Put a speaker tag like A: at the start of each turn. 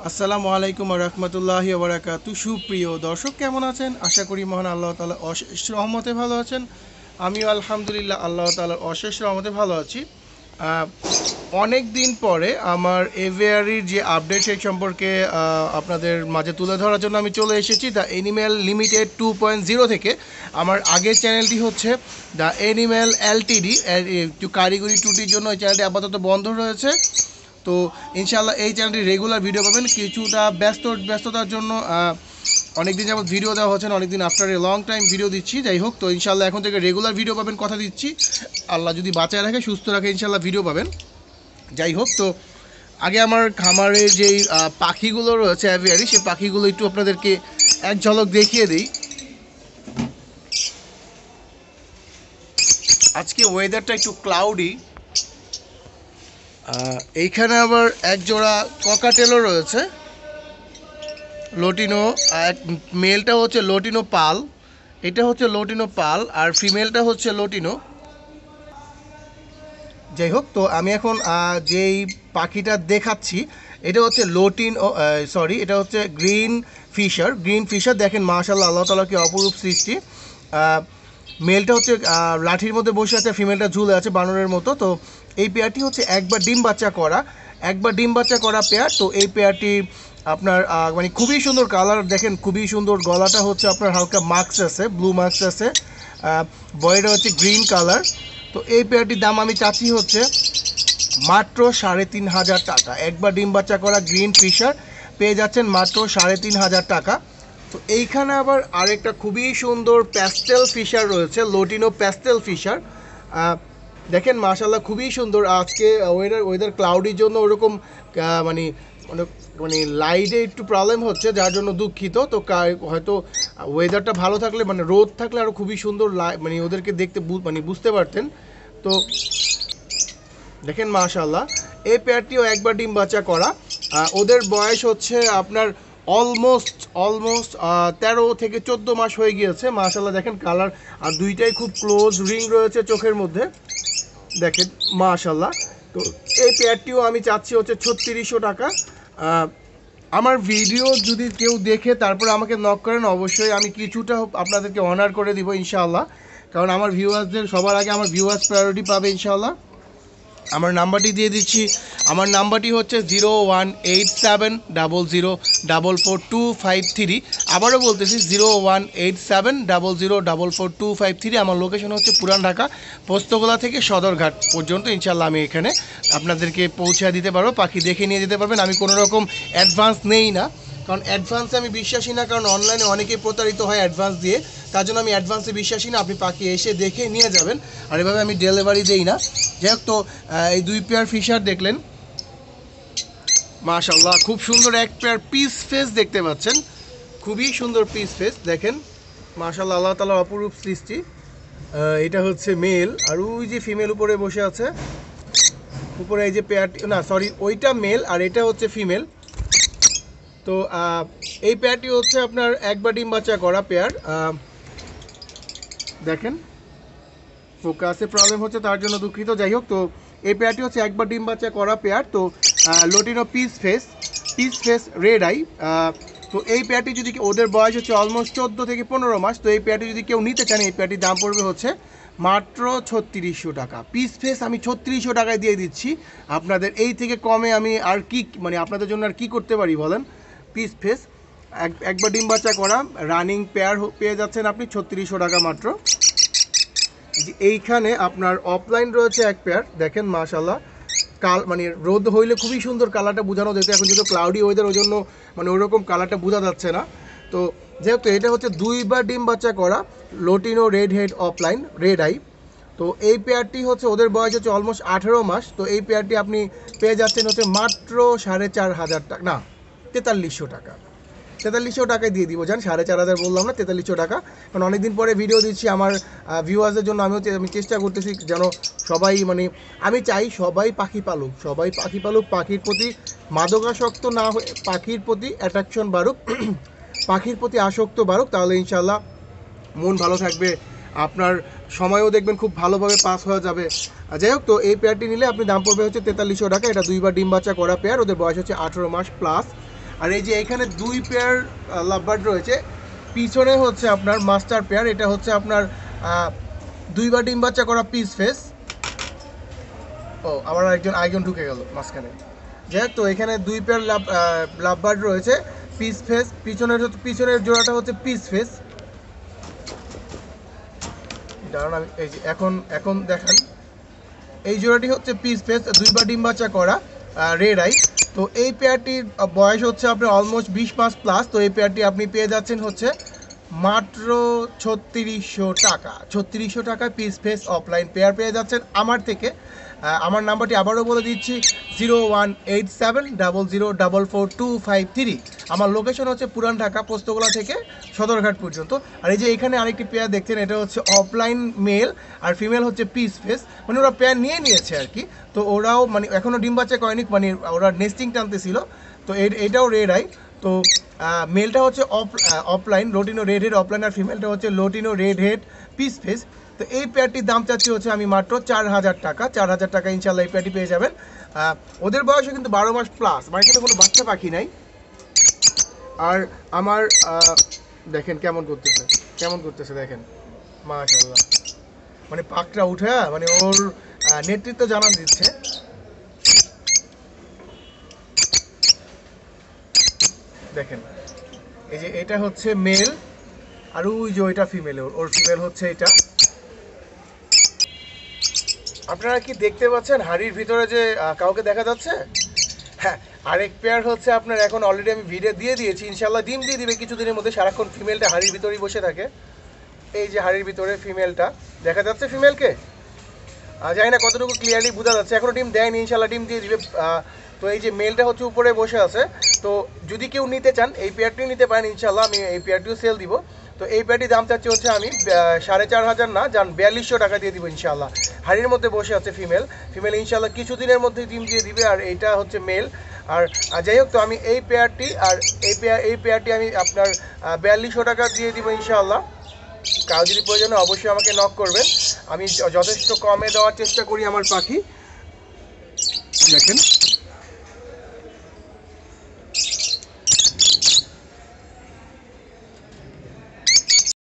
A: আসসালামু আলাইকুম ওয়া রাহমাতুল্লাহি ওয়া বারাকাতুহু। সুপ্রিয় দর্শক কেমন আছেন? আশা করি মহান আল্লাহ তাআলা অশেষ রহমতে ভালো আছেন। আমিও আলহামদুলিল্লাহ আল্লাহ তাআলার অশেষ রহমতে ভালো আছি। অনেক দিন পরে আমার এভিয়ারির যে আপডেট সেই সম্পর্কে আপনাদের মাঝে তুলে ধরার জন্য আমি চলে এসেছি দ্য এনিম্যাল লিমিটেড 2.0 থেকে। আমার আগের চ্যানেলটি হচ্ছে দ্য এনিম্যাল এলটিডি, একটু কারিগরি ত্রুটির জন্য এই চ্যানেলটি আপাতত বন্ধ রয়েছে। তো ইনশাআল্লাহ এই চ্যানেলটি রেগুলার ভিডিও পাবেন। কিছুটা ব্যস্ততার জন্য অনেকদিন যাবত ভিডিও দেওয়া হচ্ছে না, অনেকদিন after a long time video দিচ্ছি। যাই হোক, তো ইনশাআল্লাহ এখন থেকে রেগুলার ভিডিও পাবেন, কথা দিচ্ছি। আল্লাহ যদি বাঁচায় রাখে, সুস্থ রাখে, ইনশাআল্লাহ ভিডিও পাবেন। যাই হোক, তো আগে আমার খামারে যেই পাখিগুলো রয়েছে অ্যাভিয়ারি, সেই পাখিগুলো একটু আপনাদেরকে এক ঝলক দেখিয়ে দিই। আজকে ওয়েদারটা একটু ক্লাউডি। এইখানে আবার এক জোড়া ককাটেলও রয়েছে, লোটিনো। এক মেলটা হচ্ছে লোটিনো পাল, এটা হচ্ছে লোটিনো পাল, আর ফিমেলটা হচ্ছে লোটিনো। যাই হোক, তো আমি এখন যেই পাখিটা দেখাচ্ছি এটা হচ্ছে এটা হচ্ছে গ্রিন ফিশার। দেখেন মাশাআল্লাহ, আল্লাহ তাআলার কি অপরূপ সৃষ্টি। মেলটা হচ্ছে লাঠির মধ্যে বসে আছে, ফিমেলটা ঝুলে আছে বানরের মতো। তো এই পেয়ারটি হচ্ছে একবার ডিম বাচ্চা করা পেয়ার। তো এই পেয়ারটি আপনার মানে খুবই সুন্দর কালার, দেখেন খুবই সুন্দর। গলাটা হচ্ছে আপনার হালকা মার্কস আছে, ব্লু মার্কস আছে। বডিটা হচ্ছে গ্রিন কালার। তো এই পেয়ারটির দাম আমি চাচ্ছি হচ্ছে মাত্র 3,500 টাকা। একবার ডিম বাচ্চা করা গ্রিন ফিশার পেয়ে যাচ্ছেন মাত্র 3,500 টাকা। তো এইখানে আবার আরেকটা খুবই সুন্দর প্যাস্টেল ফিশার রয়েছে, লোটিনো প্যাস্টেল ফিশার। দেখেন মাশাআল্লাহ খুবই সুন্দর। আজকে ওয়েদার ক্লাউডির জন্য ওরকম মানে মানে লাইটে একটু প্রবলেম হচ্ছে, যার জন্য দুঃখিত। তো হয়তো ওয়েদারটা ভালো থাকলে, মানে রোদ থাকলে আরও খুবই সুন্দর মানে ওদেরকে দেখতে মানে বুঝতে পারতেন। তো দেখেন মাশাআল্লাহ, এই পেয়ারটিও একবার ডিম বাচ্চা করা। ওদের বয়স হচ্ছে আপনার অলমোস্ট 13 থেকে 14 মাস হয়ে গিয়েছে। মাশাআল্লাহ দেখেন কালার, আর দুইটাই খুব ক্লোজ রিং রয়েছে চোখের মধ্যে, দেখেন মাশাআল্লাহ। তো এই পেয়ারটিও আমি চাচ্ছি হচ্ছে 3600 টাকা। আমার ভিডিও যদি কেউ দেখে তারপরে আমাকে নক করেন, অবশ্যই আমি কিছুটা আপনাদেরকে অনার করে দিব ইনশাআল্লাহ। কারণ আমার ভিউয়ার্সদের সবার আগে আমার ভিউয়ার্স প্রায়োরিটি পাবে ইনশাআল্লাহ। আমার নাম্বারটি দিয়ে দিচ্ছি। আমার নাম্বারটি হচ্ছে 018700444253। আবারও বলতেছি 018700444253। আমার লোকেশন হচ্ছে পুরান ঢাকা, পোস্তগোলা থেকে সদরঘাট পর্যন্ত। ইনশাল্লাহ আমি এখানে আপনাদেরকে পৌঁছে দিতে পারবো, পাখি দেখে নিয়ে যেতে পারবেন। আমি কোনো রকম অ্যাডভান্স নেই না, কারণ অ্যাডভান্সে আমি বিশ্বাসী না। কারণ অনলাইনে অনেকেই প্রতারিত হয় অ্যাডভান্স দিয়ে, তার জন্য আমি অ্যাডভান্সে বিশ্বাসী না। আপনি পাখি এসে দেখে নিয়ে যাবেন, আর এভাবে আমি ডেলিভারি দেই না। যাই হোক, তো এই দুই পেয়ার ফিশার দেখলেন মাশাআল্লাহ, খুব সুন্দর এক পেয়ার পিস ফেস দেখতে পাচ্ছেন, খুবই সুন্দর পিস ফেস। দেখেন মাশাআল্লাহ, আল্লাহ তাআলার অপরূপ সৃষ্টি। এটা হচ্ছে মেল, আর ওই যে ফিমেল উপরে বসে আছে, উপরে এই যে পেয়ারটি, না সরি ওইটা মেল আর এটা হচ্ছে ফিমেল। তো এই পেয়ারটি হচ্ছে আপনার একবার ডিম বাচ্চা করা পেয়ার। দেখেন ফোকাসে প্রবলেম হচ্ছে, তার জন্য দুঃখিত। যাই হোক, তো এই পেয়ারটি হচ্ছে একবার ডিম বাচ্চা করা পেয়ার। তো lutino piece face red eye. তো এই পেয়ারটি যদি, ওদের বয়স হচ্ছে অলমোস্ট 14 থেকে 15 মাস। তো এই পেয়ারটি যদি কেউ নিতে চান, এই পেয়ারটির দাম পড়বে হচ্ছে মাত্র 3600 টাকা। পিস ফেস আমি 3600 টাকায় দিয়ে দিচ্ছি আপনাদের। এই থেকে কমে আমি আর কি, মানে আপনাদের জন্য আর কি করতে পারি বলেন। পিস ফেস একবার ডিম বাচ্চা করা রানিং পেয়ার পেয়ে যাচ্ছেন আপনি 3600 টাকা মাত্র। এইখানে আপনার অফলাইন রয়েছে এক পেয়ার, দেখেন মাশাআল্লাহ। মানে রোদ হইলে খুবই সুন্দর কালারটা বোঝানো যেত, এখন যেহেতু ক্লাউডি ওয়েদার ওই জন্য মানে ওইরকম কালারটা বোঝা যাচ্ছে না। তো যেহেতু এটা হচ্ছে 2বার ডিম বাচ্চা করা lutino red head offline red eye. তো এই পেয়ারটি হচ্ছে, ওদের বয়স হচ্ছে অলমোস্ট 18 মাস। তো এই পেয়ারটি আপনি পেয়ে যাচ্ছেন হচ্ছে মাত্র 4500 টাকা, না 4300 টাকা। 4300 টাকায় দিয়ে দিব, জান 4500 বললাম না, 4300 টাকা। কারণ অনেকদিন পরে ভিডিও দিচ্ছি আমার ভিউয়ার্সদের জন্য। আমি চেষ্টা করতেছি যেন সবাই, মানে আমি চাই সবাই পাখি পালুক, পাখির প্রতি মাদকাসক্ত না হয়ে পাখির প্রতি অ্যাট্রাকশন বাড়ুক, পাখির প্রতি আসক্ত বাড়ুক, তাহলে ইনশাল্লাহ মন ভালো থাকবে, আপনার সময়ও দেখবেন খুব ভালোভাবে পাস হয়ে যাবে। যাই হোক, তো এই পেয়ারটি নিলে আপনি দাম পড়বে হচ্ছে 4300 টাকা। এটা 2বার ডিম বাচ্চা করা পেয়ার, ওদের বয়স হচ্ছে 18 মাস প্লাস। আর এই যে এখানে 2 পেয়ার লাভবার্ড রয়েছে, পিছনে হচ্ছে আপনার মাস্টার পেয়ার, এটা হচ্ছে আপনার 2বার ডিম বাচ্চা করা পিস ফেস। ও আবার আরেকজন ঢুকে গেল মাঝখানে। যাই হোক, তো এখানে 2 পেয়ার লাভবার্ড রয়েছে পিস ফেস, পিছনের জোড়াটা হচ্ছে পিস ফেস। দাঁড়ান আমি এই যে এখন দেখান, এই জোড়াটি হচ্ছে পিস ফেস, 2বার ডিম বাচ্চা করা রেড আই। তো এই পেয়ারটির বয়স হচ্ছে আপনার অলমোস্ট 20 মাস প্লাস। তো এই পেয়ারটি আপনি পেয়ে যাচ্ছেন হচ্ছে মাত্র 3600 টাকা। 3600 টাকায় পিস ফেস অফলাইন পেয়ার পেয়ে যাচ্ছেন আমার থেকে। আমার নাম্বারটি আবারও বলে দিচ্ছি, 018700444253। আমার লোকেশন হচ্ছে পুরান ঢাকা, পোস্তগোলা থেকে সদরঘাট পর্যন্ত। আর এই যে এখানে আরেকটি পেয়ার দেখছেন, এটা হচ্ছে অফলাইন মেল আর ফিমেল হচ্ছে পিস ফেস, মানে ওরা পেয়ার নিয়েছে আর কি। তো ওরাও মানে এখনও ডিম বাচ্চা করেনি, মানে ওরা নেস্টিং টানতেছিল। তো এটাও রেড আই। তো মেলটা হচ্ছে opaline lutino red head opaline, আর ফিমেলটা হচ্ছে lutino red head peach face. তো এই পেয়ারটির দাম চাচ্ছি হচ্ছে আমি মাত্র 4000 টাকা। 4000 টাকা ইনশাল্লাহ এই পেয়ারটি পেয়ে যাবেন। ওদের বয়সে কিন্তু 12 মাস প্লাস, মানে কিন্তু কোনো বাচ্চা পাখি নাই। আর আমার দেখেন কেমন করতেছে দেখেন, মাশাআল্লাহ, মানে পাকটা উঠে মানে ওর নেতৃত্ব জানান দিচ্ছে। দেখেন এই যে এটা হচ্ছে মেল, আর ওই যে ওইটা ফিমেল, ওর ফিমেল হচ্ছে এটা। আপনারা কি দেখতে পাচ্ছেন হাড়ির ভিতরে যে কাউকে দেখা যাচ্ছে? হ্যাঁ, আরেক পেয়ার হচ্ছে আপনার এখন অলরেডি আমি ভিডিও দিয়ে দিয়েছি, ইনশাল্লাহ ডিম দিয়ে দিবে কিছুদিনের মধ্যে। সারাক্ষণ ফিমেলটা হাড়ির ভিতরেই বসে থাকে। এই যে হাড়ির ভিতরে ফিমেলটা দেখা যাচ্ছে, ফিমেলকে জানি না কতটুকু ক্লিয়ারলি বোঝা যাচ্ছে, এখনও ডিম দেয়নি, ইনশাল্লাহ ডিম দিয়ে দিবে। তো এই যে মেলটা হচ্ছে উপরে বসে আছে। তো যদি কেউ নিতে চান এই পেয়ারটিও নিতে পারেন, ইনশাল্লাহ আমি এই পেয়ারটিও সেল দিব। তো এই পেয়ারটির দাম চাচ্ছি হচ্ছে আমি 4500 না, যান 4200 টাকা দিয়ে দিব ইনশাল্লাহ। হাড়ির মধ্যে বসে আছে ফিমেল ইনশাল্লাহ কিছুদিনের মধ্যে ডিম দিয়ে দিবে। আর এইটা হচ্ছে মেল। আর যাই হোক, তো আমি এই পেয়ারটি আর এই পেয়ারটি আমি আপনার 4200 টাকা দিয়ে দিব ইনশাল্লাহ। কারো যদি প্রয়োজন হয় অবশ্যই আমাকে নক করবেন, আমি যথেষ্ট কমে দেওয়ার চেষ্টা করি আমার পাখি। দেখেন